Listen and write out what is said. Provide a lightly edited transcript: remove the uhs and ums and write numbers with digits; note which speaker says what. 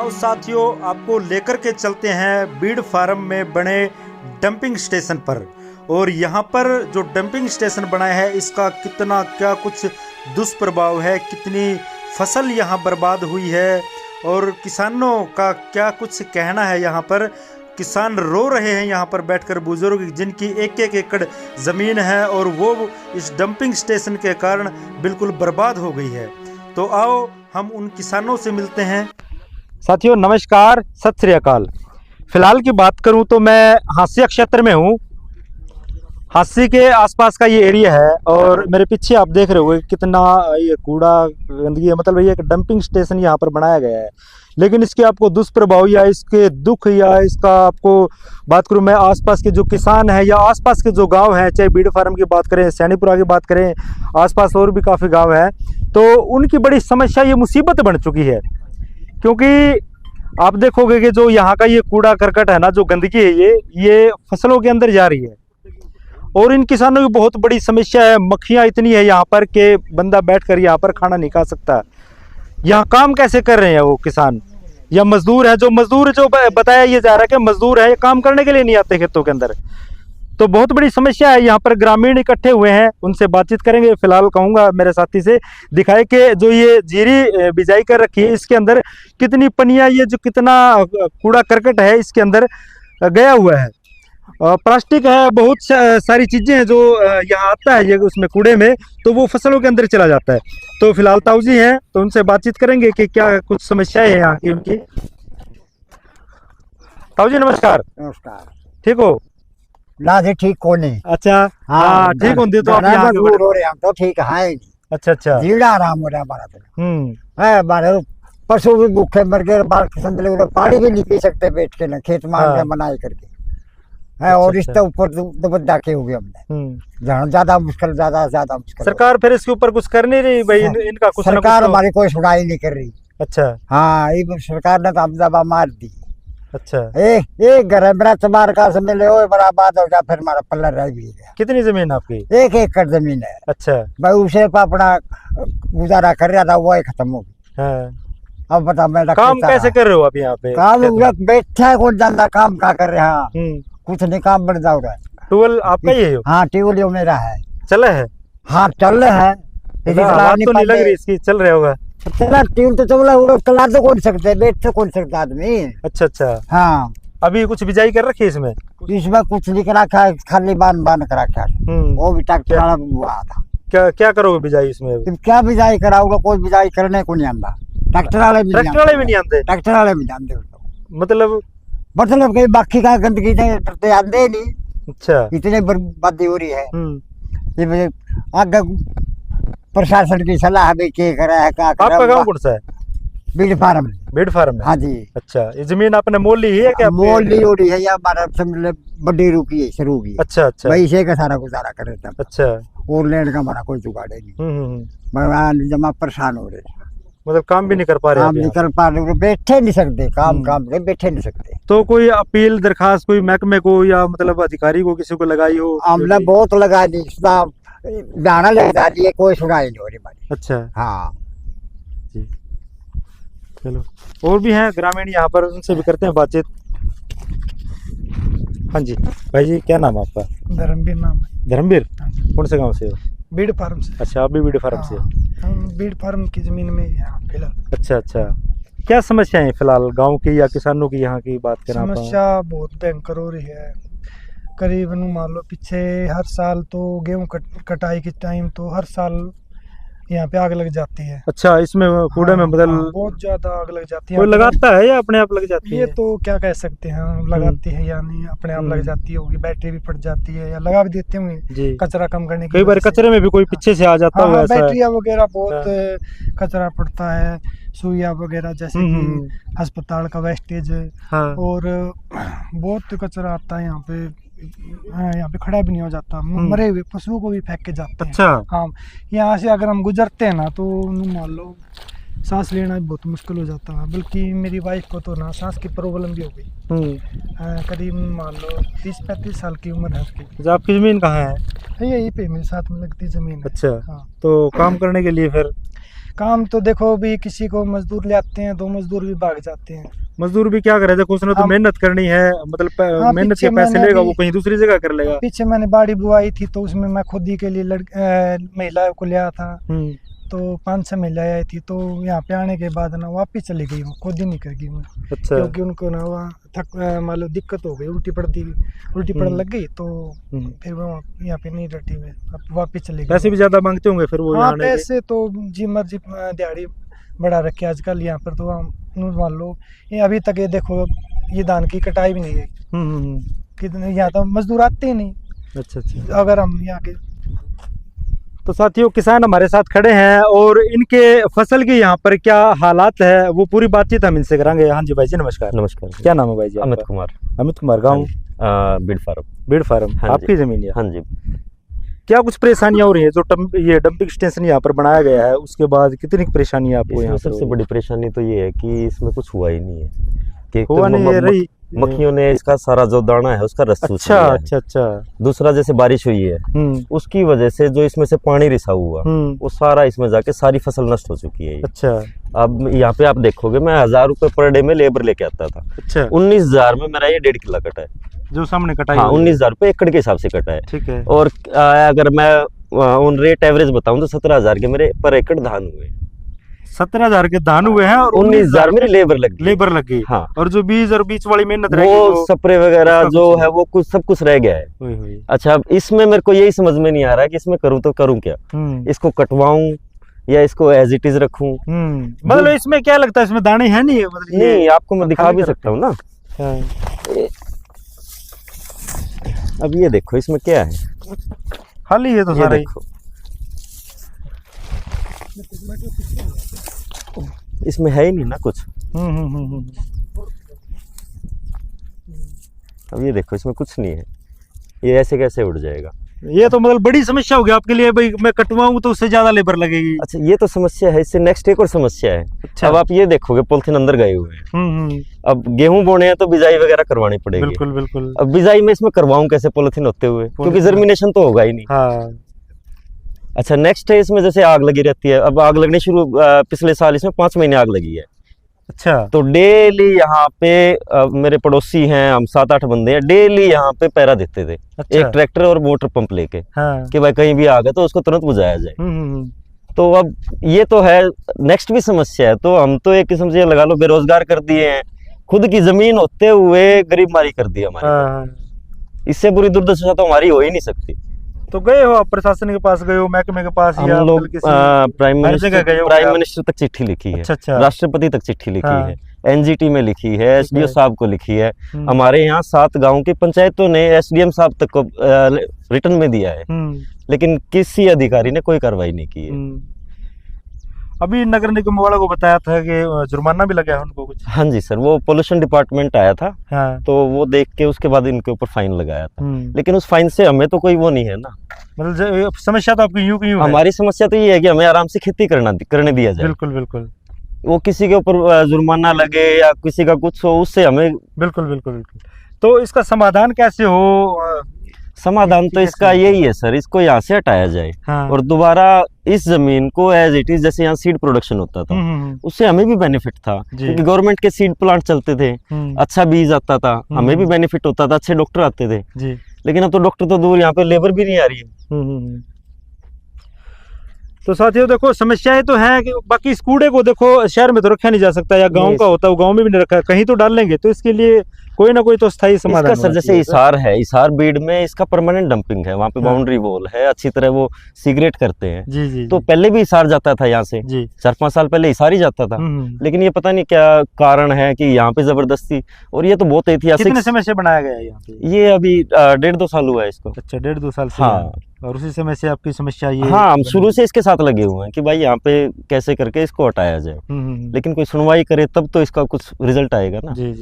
Speaker 1: आओ साथियों, आपको लेकर के चलते हैं बीड़ फार्म में बने डंपिंग स्टेशन पर। और यहाँ पर जो डंपिंग स्टेशन बनाया है इसका कितना क्या कुछ दुष्प्रभाव है, कितनी फसल यहाँ बर्बाद हुई है और किसानों का क्या कुछ कहना है। यहाँ पर किसान रो रहे हैं यहाँ पर बैठकर, बुजुर्ग जिनकी एक एक एकड़ ज़मीन है और वो इस डंपिंग स्टेशन के कारण बिल्कुल बर्बाद हो गई है। तो आओ हम उन किसानों से मिलते हैं। साथियों नमस्कार, सत श्री अकाल। फिलहाल की बात करूं तो मैं हांसी क्षेत्र में हूं। हांसी के आसपास का ये एरिया है और मेरे पीछे आप देख रहे हो कितना ये कूड़ा गंदगी है। मतलब ये एक डंपिंग स्टेशन यहाँ पर बनाया गया है, लेकिन इसके आपको दुष्प्रभाव या इसके दुख या इसका आपको बात करूं मैं, आसपास के जो किसान हैं या आसपास के जो गांव हैं, चाहे बीड़ फार्म की बात करें, सैनीपुरा की बात करें, आसपास और भी काफ़ी गांव हैं, तो उनकी बड़ी समस्या ये मुसीबत बन चुकी है। क्योंकि आप देखोगे कि जो यहाँ का ये कूड़ा करकट है ना, जो गंदगी है ये फसलों के अंदर जा रही है और इन किसानों की बहुत बड़ी समस्या है। मक्खियाँ इतनी है यहाँ पर कि बंदा बैठकर यहाँ पर खाना नहीं खा सकता। यहाँ काम कैसे कर रहे हैं वो किसान या मजदूर है, जो बताया ये जा रहा है कि मजदूर है, ये काम करने के लिए नहीं आते खेतों के अंदर। तो बहुत बड़ी समस्या है। यहाँ पर ग्रामीण इकट्ठे हुए हैं, उनसे बातचीत करेंगे। फिलहाल कहूँगा मेरे साथी से दिखाए कि जो ये जीरी बिजाई कर रखी है इसके अंदर कितनी पनिया, ये जो कितना कूड़ा करकट है इसके अंदर गया हुआ है। प्लास्टिक है, बहुत सारी चीज़ें हैं जो यहाँ आता है ये उसमें कूड़े में, तो वो फसलों के अंदर चला जाता है। तो फिलहाल ताऊजी हैं, तो उनसे बातचीत करेंगे कि क्या कुछ समस्याएं हैं यहाँ की उनकी। ताऊजी नमस्कार।
Speaker 2: नमस्कार।
Speaker 1: ठीक हो?
Speaker 2: ना जी ठीक को नहीं।
Speaker 1: अच्छा हाँ ठीक होंगे तो आप यहाँ
Speaker 2: दूर हो रहे हैं तो ठीक है।
Speaker 1: अच्छा
Speaker 2: जीड़ा आराम हो रहा है हमारा तो। है हमारे पशु भी भूखे मर गए, संतले पानी भी नहीं पी सकते बैठ के ना, खेत मान के बनाई करके है। और इसके ऊपर दुबद्दा के हो गए हमने, ज्यादा मुश्किल, ज्यादा मुश्किल।
Speaker 1: सरकार फिर इसके ऊपर कुछ कर नहीं रही भाई? इनका कुछ
Speaker 2: सरकार हमारी कोई सुनाई नहीं कर रही।
Speaker 1: अच्छा
Speaker 2: हाँ, ये सरकार ने तो हम दबा मार दी।
Speaker 1: अच्छा
Speaker 2: एक घर है मेरा, तुम्हार का समय ले बड़ा बात हो गया, फिर हमारा पल्ला रह भी गया।
Speaker 1: कितनी जमीन आपकी?
Speaker 2: 1 एकड़ जमीन है।
Speaker 1: अच्छा
Speaker 2: भाई उसे अपना गुजारा कर रहा था, वो खत्म हो गया।
Speaker 1: हाँ।
Speaker 2: अब बता मैं
Speaker 1: काम कैसे कर रहे हो आप यहाँ पे?
Speaker 2: काम बैठा है, कौन जानता काम क्या कर रहे हैं। कुछ नहीं, काम बढ़ जाओ रहा है।
Speaker 1: ट्यूबवेल आपका ही है?
Speaker 2: हाँ ट्यूबवेल मेरा है।
Speaker 1: चला है?
Speaker 2: हाँ चल रहा है।
Speaker 1: तो नहीं लग रही इसकी, चल रहा होगा।
Speaker 2: चला ट्यूब तो चला, चला तो कौन सकते, बैठ तो कौन सकता आदमी।
Speaker 1: अच्छा
Speaker 2: हाँ।
Speaker 1: अभी कुछ बिजाई कर रखी है इसमें?
Speaker 2: कुछ नहीं करा रखा है, खाली बांध कर रखा है। वो भी ट्रैक्टर वाला हुआ था।
Speaker 1: क्या करोगे बिजाई इसमें?
Speaker 2: क्या बिजाई कराऊंगा, कोई बिजाई करने को नहीं आता। ट्रैक्टर वाले भी नहीं आते। ट्रैक्टर वाले भी जानते। मतलब कि बाकी का गंदगी करते आते नहीं। अच्छा, इतनी बर्बादी हो रही है। ये आगे प्रशासन की सलाह भी क्या करा है, क्या करा।
Speaker 1: आपका गांव कौन सा है?
Speaker 2: बीड़ फार्म।
Speaker 1: बीड़ फार्म है?
Speaker 2: हाँ जी।
Speaker 1: अच्छा, ये जमीन आपने मोल ली है क्या?
Speaker 2: मोल ली हो रही है या हमारा बड़ी रुकी है, शुरू की।
Speaker 1: अच्छा
Speaker 2: वही से का सारा गुजारा कर रहे थे।
Speaker 1: अच्छा,
Speaker 2: और लैंड का हमारा कोई जुगाड़ नहीं। भगवान जमा परेशान हो रहे,
Speaker 1: मतलब काम भी नहीं कर पा रहे?
Speaker 2: काम नहीं कर पा रहे, बैठे नहीं सकते, काम से बैठे नहीं सकते।
Speaker 1: तो कोई अपील दरखास्त कोई महकमे को या मतलब अधिकारी को किसी को लगाई हो?
Speaker 2: हमने बहुत लगा दी, दाना लगा दिए, कोई सुनाई नहीं हो रही हमारी।
Speaker 1: अच्छा
Speaker 2: हाँ
Speaker 1: जी, चलो और भी हैं ग्रामीण यहाँ पर, उनसे भी करते हैं बातचीत। हाँ जी भाई जी, क्या नाम है आपका?
Speaker 3: धर्मवीर नाम है।
Speaker 1: धर्मवीर? कौन से गांव से हो?
Speaker 3: बीड़ फार्म से।
Speaker 1: अच्छा, आप भी बीड़ फार्म से?
Speaker 3: हम बीड़ फार्म की जमीन में यहाँ फिलहाल।
Speaker 1: अच्छा, क्या समस्याएं फिलहाल गांव की या किसानों की यहाँ की बात करें?
Speaker 3: समस्या बहुत भयंकर हो रही है। करीबन मान लो पीछे हर साल तो गेहूं कटाई के टाइम तो हर साल यहाँ पे आग लग जाती है।
Speaker 1: अच्छा, इसमें कूड़े में मतलब
Speaker 3: बहुत ज्यादा आग लग जाती है।
Speaker 1: कोई लगाता है या अपने आप लग जाती है?
Speaker 3: ये तो क्या कह सकते हैं, लगाती है या नहीं, अपने आप लग जाती होगी, बैटरी भी फट जाती है या लगा भी देते होंगे कचरा कम करने के।
Speaker 1: कई बार कचरे में भी कोई पीछे से आ जाता है।
Speaker 3: बैटरिया वगैरह बहुत कचरा पड़ता है, सुइया वगैरह जैसे कि अस्पताल का वेस्टेज, और बहुत कचरा आता है यहाँ पे। यहाँ पे खड़ा भी नहीं हो जाता, मरे हुए पशुओं को भी फेंक के जाते हैं। अच्छा। हाँ, यहाँ से अगर हम गुजरते हैं ना तो मान लो सांस लेना भी बहुत मुश्किल हो जाता है। बल्कि मेरी वाइफ को तो ना सांस की प्रॉब्लम भी हो गई। करीब मान लो 30-35 साल की उम्र है उसकी।
Speaker 1: आपकी जमीन कहाँ है?
Speaker 3: यहीं पे मेरे साथ में लगती जमीन है।
Speaker 1: अच्छा। हाँ। तो काम करने के लिए फिर
Speaker 3: काम तो देखो भी किसी को मजदूर ले आते हैं, 2 मजदूर भी भाग जाते हैं।
Speaker 1: मजदूर भी क्या करे, देखो उसने तो मेहनत करनी है, मतलब
Speaker 3: हाँ,
Speaker 1: मेहनत
Speaker 3: पीछे
Speaker 1: के पैसे
Speaker 3: मैंने
Speaker 1: लेगा
Speaker 3: भी-
Speaker 1: वो कहीं दूसरी जगह कर लेगा।
Speaker 3: पीछे मैंने बाड़ी बुआई थी तो उसमें मैं खुद ही के लिए महिला को लिया था, तो 5-6 महिलाएं आई थी, तो यहाँ पे आने के बाद ना वापिस चली गई हूँ, खुद ही नहीं कर गई मैं।
Speaker 1: अच्छा।
Speaker 3: क्योंकि उनको ना वहाँ मान लो दिक्कत हो गई, उल्टी पड़ने लग गई, तो फिर वो यहाँ पे नहीं रटी मैं, अब वापिस चली गई।
Speaker 1: पैसे भी ज्यादा मांगते होंगे फिर वो
Speaker 3: हाँ,
Speaker 1: आने के?
Speaker 3: पैसे तो जी मर्जी दिहाड़ी बढ़ा रखे आजकल यहाँ पर, तो हम मान लो ये अभी तक ये देखो ये धान की कटाई भी नहीं है, कितने यहाँ तो मजदूर आते ही नहीं।
Speaker 1: अच्छा अच्छा।
Speaker 3: अगर हम यहाँ के
Speaker 1: तो साथियों, किसान हमारे साथ खड़े हैं और इनके फसल की यहाँ पर क्या हालात है वो पूरी बातचीत हम इनसे करांगे। हाँ जी भाई जी, नमस्कार।
Speaker 4: नमस्कार।
Speaker 1: क्या नाम है भाई जी?
Speaker 4: अमित
Speaker 1: आपका?
Speaker 4: कुमार।
Speaker 1: अमित कुमार। गाँव?
Speaker 4: बीड़ फार्म।
Speaker 1: बीड़ फार्म।
Speaker 4: हाँ जी।
Speaker 1: आपकी जमीन है?
Speaker 4: हाँ जी।
Speaker 1: क्या कुछ परेशानियां हो रही है? जो ये डंपिंग स्टेशन यहाँ पर बनाया गया है उसके बाद कितनी परेशानियां आपको
Speaker 4: इसमें
Speaker 1: यहाँ पर?
Speaker 4: सबसे बड़ी परेशानी तो ये है कि इसमें कुछ हुआ ही नहीं है कि एक
Speaker 1: हुआ
Speaker 4: तो
Speaker 1: नहीं है रही।
Speaker 4: मक्खियों ने इसका सारा जो दाना है उसका रस चूस
Speaker 1: अच्छा
Speaker 4: लिया है।
Speaker 1: अच्छा अच्छा।
Speaker 4: दूसरा, जैसे बारिश हुई है उसकी वजह से जो इसमें से पानी रिसा हुआ वो सारा इसमें जाके सारी फसल नष्ट हो चुकी है।
Speaker 1: अच्छा।
Speaker 4: अब यहाँ पे आप देखोगे, मैं 1000 रुपए पर डे में लेबर लेके आता था।
Speaker 1: अच्छा।
Speaker 4: 19,000 में मेरा ये 1.5 किला कटा है,
Speaker 1: जो सामने कटाई?
Speaker 4: हाँ, 19,000 रुपए एकड़ के हिसाब से कटा है।
Speaker 1: ठीक है।
Speaker 4: और अगर मैं उन रेट एवरेज बताऊं तो 17,000 के मेरे पर एकड़ धान हुए।
Speaker 1: 17,000 के दान हुए हैं और
Speaker 4: 19,000 मेरी लेबर लग गई।
Speaker 1: हाँ।
Speaker 4: हाँ।
Speaker 1: और जो बीज और बीच वाली मेहनत रहेगी
Speaker 4: वो स्प्रे वगैरह
Speaker 1: उसका
Speaker 4: जो
Speaker 1: कुछ
Speaker 4: है वो कुछ सब कुछ रह गया है।
Speaker 1: हुई।
Speaker 4: अच्छा, अब इसमें मेरे को यही समझ में नहीं आ रहा है कि इसमें करूँ तो करूँ क्या, इसको कटवाऊं या इसको एज इट इज रखूं।
Speaker 1: मतलब इसमें क्या लगता है, इसमें दाने है नहीं? मतलब
Speaker 4: नहीं, आपको मैं दिखा भी सकता हूँ ना।
Speaker 1: हाँ।
Speaker 4: अब ये देखो इसमें क्या है,
Speaker 1: खाली है तो
Speaker 4: ये
Speaker 1: सारा ही।
Speaker 4: देखो इसमें है ही नहीं ना कुछ। अब ये देखो इसमें कुछ नहीं है, ये ऐसे कैसे उड़ जाएगा?
Speaker 1: ये तो मतलब बड़ी समस्या होगी आपके लिए भाई, मैं कटवाऊं तो उससे ज्यादा लेबर लगेगी।
Speaker 4: अच्छा, ये तो समस्या है, इससे नेक्स्ट एक और समस्या है।
Speaker 1: अच्छा।
Speaker 4: अब आप ये देखोगे पॉलिथीन अंदर गए हुए हैं। अब गेहूं बोने हैं तो बिजाई वगैरह करवानी पड़ेगी।
Speaker 1: बिल्कुल बिल्कुल।
Speaker 4: अब बिजाई में इसमें करवाऊं कैसे पॉलिथीन होते हुए, क्योंकि जर्मिनेशन तो होगा ही नहीं।
Speaker 1: हाँ।
Speaker 4: अच्छा, नेक्स्ट है इसमें जैसे आग लगी रहती है। अब आग लगनी शुरू, पिछले साल इसमें 5 महीने आग लगी है।
Speaker 1: अच्छा।
Speaker 4: तो डेली यहाँ पे मेरे पड़ोसी हैं, हम 7-8 बंदे हैं, डेली यहाँ पे पहरा देते थे।
Speaker 1: अच्छा।
Speaker 4: एक ट्रैक्टर और मोटर पंप लेके,
Speaker 1: हाँ।
Speaker 4: कि भाई कहीं भी आ गया तो उसको तुरंत बुझाया जाए। तो अब ये तो है, नेक्स्ट भी समस्या है। तो हम तो एक किस्म से लगा लो बेरोजगार कर दिए हैं, खुद की जमीन होते हुए गरीबमारी कर दी हमारी।
Speaker 1: हाँ।
Speaker 4: इससे बुरी दुर्दशा तो हमारी हो ही नहीं सकती।
Speaker 1: तो गए हो आप प्रशासन के पास, गए हो महकमे के पास?
Speaker 4: हम
Speaker 1: या
Speaker 4: लोग
Speaker 1: हर जगह गए हो?
Speaker 4: प्राइम मिनिस्टर तक चिट्ठी लिखी है।
Speaker 1: अच्छा अच्छा।
Speaker 4: राष्ट्रपति तक चिट्ठी लिखी
Speaker 1: हाँ।
Speaker 4: है, एनजीटी में लिखी है, एसडीओ साहब को लिखी है।
Speaker 1: हम्म।
Speaker 4: हमारे यहाँ 7 गांव की पंचायतों ने एसडीएम साहब तक को रिटर्न में दिया है, लेकिन किसी अधिकारी ने कोई कार्रवाई नहीं की है।
Speaker 1: अभी नगर निगम वालों को बताया था कि जुर्माना भी लगा है उनको कुछ?
Speaker 4: हाँ जी सर, वो पोल्यूशन डिपार्टमेंट आया था।
Speaker 1: हाँ।
Speaker 4: तो वो देख के उसके बाद इनके ऊपर फाइन लगाया था, लेकिन उस फाइन से हमें तो कोई वो नहीं है ना।
Speaker 1: मतलब समस्या तो आपकी यूं की यूं है।
Speaker 4: हमारी समस्या तो ये है कि हमें आराम से खेती करने दिया जाए।
Speaker 1: बिल्कुल बिल्कुल।
Speaker 4: वो किसी के ऊपर जुर्माना लगे या किसी का कुछ हो, उससे हमें
Speaker 1: बिल्कुल बिल्कुल बिल्कुल। तो इसका समाधान कैसे हो?
Speaker 4: समाधान तो इसका यही है सर, इसको यहाँ से हटाया जाए।
Speaker 1: हाँ।
Speaker 4: और दोबारा इस जमीन को एज इट इज, जैसे यहाँ सीड प्रोडक्शन होता था उससे हमें भी बेनिफिट था, क्योंकि गवर्नमेंट के सीड प्लांट चलते थे, अच्छा बीज आता था, हमें भी बेनिफिट होता था, अच्छे डॉक्टर आते थे
Speaker 1: जी।
Speaker 4: लेकिन अब तो डॉक्टर तो दूर, यहाँ पे लेबर भी नहीं आ रही है।
Speaker 1: तो साथियों देखो, समस्याएं तो हैं कि बाकी इस कूड़े को देखो शहर में तो रखा नहीं जा सकता, या गांव का होता है वो गांव में भी नहीं रखा, कहीं तो डाल लेंगे, तो इसके लिए कोई ना कोई तो स्थायी समाधान
Speaker 4: इसका सर, जैसे हिसार है, हिसार बीड में इसका परमानेंट डंपिंग है, वहाँ पे बाउंड्री वॉल है, अच्छी तरह वो सिगरेट करते हैं।
Speaker 1: जी जी।
Speaker 4: तो पहले भी हिसार जाता था यहाँ से, 4-5 साल पहले हिसार ही जाता था, लेकिन ये पता नहीं क्या कारण है कि यहाँ पे जबरदस्ती, और ये तो बहुत ऐतिहासिक।
Speaker 1: कितने समय से बनाया गया है यहाँ पे?
Speaker 4: ये अभी 1.5-2 साल हुआ है इसको।
Speaker 1: अच्छा, 1.5-2 साल से।
Speaker 4: हाँ।
Speaker 1: और उसी समय से आपकी समस्या ये?
Speaker 4: हाँ, हम शुरू से इसके साथ लगे हुए हैं कि भाई यहाँ पे कैसे करके इसको हटाया जाए, लेकिन कोई सुनवाई करे तब तो इसका कुछ रिजल्ट आएगा ना।
Speaker 1: जी जी।